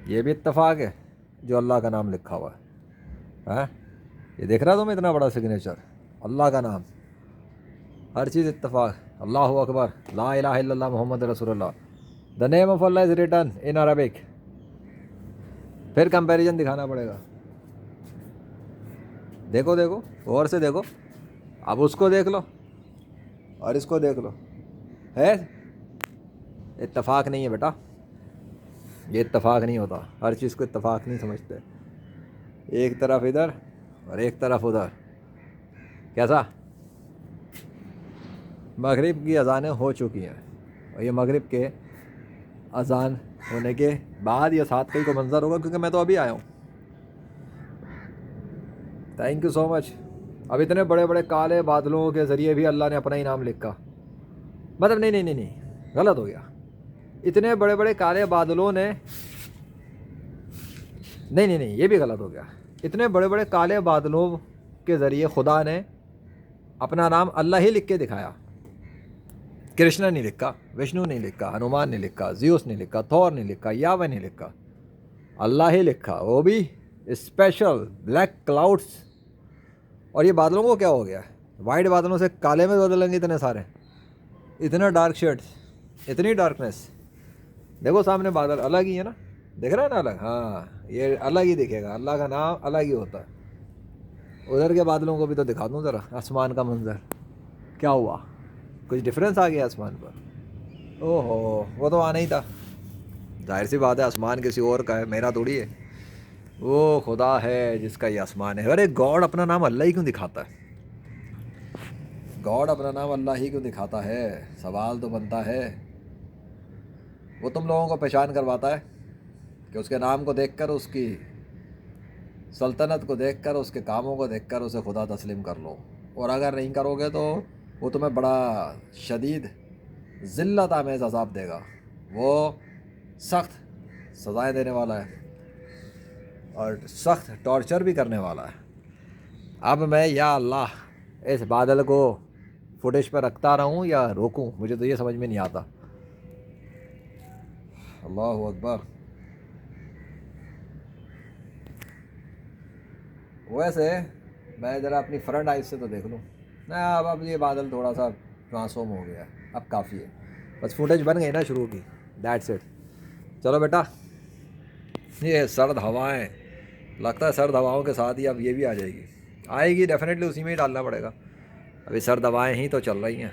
یہ بھی اتفاق ہے جو اللہ کا نام لکھا ہوا ہے. ہاں یہ دیکھ رہا تم اتنا بڑا سگنیچر, اللہ کا نام, ہر چیز اتفاق. اللہ اکبر, لا الہ الا اللہ محمد رسول اللہ, the name of Allah is written in Arabic. پھر کمپیریزن دکھانا پڑے گا. دیکھو دیکھو غور سے دیکھو, اب اس کو دیکھ لو اور اس کو دیکھ لو, ہے اتفاق نہیں ہے بیٹا, یہ اتفاق نہیں ہوتا. ہر چیز کو اتفاق نہیں سمجھتے. ایک طرف ادھر اور ایک طرف ادھر. کیسا؟ مغرب کی اذانیں ہو چکی ہیں, اور یہ مغرب کے اذان ہونے کے بعد یہ 7 کو منظر ہوگا, کیونکہ میں تو ابھی آیا ہوں. تھینک یو سو مچ. اب اتنے بڑے بڑے کالے بادلوں کے ذریعے بھی اللہ نے اپنا ہی نام لکھا. مطلب نہیں, غلط ہو گیا. اتنے بڑے بڑے کالے بادلوں نے, نہیں, یہ بھی غلط ہو گیا. اتنے بڑے بڑے کالے بادلوں کے ذریعے خدا نے اپنا نام اللہ ہی لکھ کے دکھایا. کرشنا نہیں لکھا, وشنو نہیں لکھا, ہنومان نہیں لکھا, زیوس نہیں لکھا, تھور نہیں لکھا, یاوے نہیں لکھا, اللہ ہی لکھا, وہ بھی اسپیشل بلیک کلاؤڈس. اور یہ بادلوں کو کیا ہو گیا, وائٹ بادلوں سے کالے میں بدلیں گے اتنے سارے, اتنا ڈارک شیڈس, اتنی ڈارکنیس. دیکھو سامنے بادل الگ ہی ہے نا, دیکھ رہا ہے نا الگ, ہاں یہ الگ ہی دکھے گا. اللہ کا نام الگ ہی ہوتا ہے. ادھر کے بادلوں کو بھی تو دکھا دوں ذرا, آسمان کا منظر کیا ہوا, کچھ ڈفرینس آ گیا آسمان پر. او ہو, وہ تو آنا ہی تھا. ظاہر سی بات ہے, آسمان کسی اور کا ہے, میرا تھوڑی ہے. وہ خدا ہے جس کا یہ آسمان ہے. ارے گاڈ اپنا نام اللہ ہی کیوں دکھاتا ہے؟ گاڈ اپنا نام اللہ ہی کیوں دکھاتا ہے؟ سوال تو بنتا ہے. وہ تم لوگوں کو پہچان کرواتا ہے کہ اس کے نام کو دیکھ کر, اس کی سلطنت کو دیکھ کر, اس کے کاموں کو دیکھ کر اسے خدا تسلیم کر لو. اور اگر نہیں کرو گے تو وہ تمہیں بڑا شدید ذلت آمیز عذاب دے گا. وہ سخت سزائیں دینے والا ہے اور سخت ٹارچر بھی کرنے والا ہے. اب میں یا اللہ اس بادل کو فوٹیج پہ رکھتا رہوں یا روکوں, مجھے تو یہ سمجھ میں نہیں آتا. اللہ اکبر. ویسے میں ذرا اپنی فرنٹ آئیز سے تو دیکھ لوں نا. اب یہ بادل تھوڑا سا ٹرانسفارم ہو گیا ہے, اب کافی ہے. بس فوٹیج بن گئی نا شروع کی, دیٹس اٹ. چلو بیٹا, یہ سرد ہوائیں, لگتا ہے سرد ہواؤں کے ساتھ ہی اب یہ بھی آ جائے گی. آئے گی ڈیفینیٹلی, اسی میں ہی ڈالنا پڑے گا. ابھی سرد ہوائیں ہی تو چل رہی ہیں.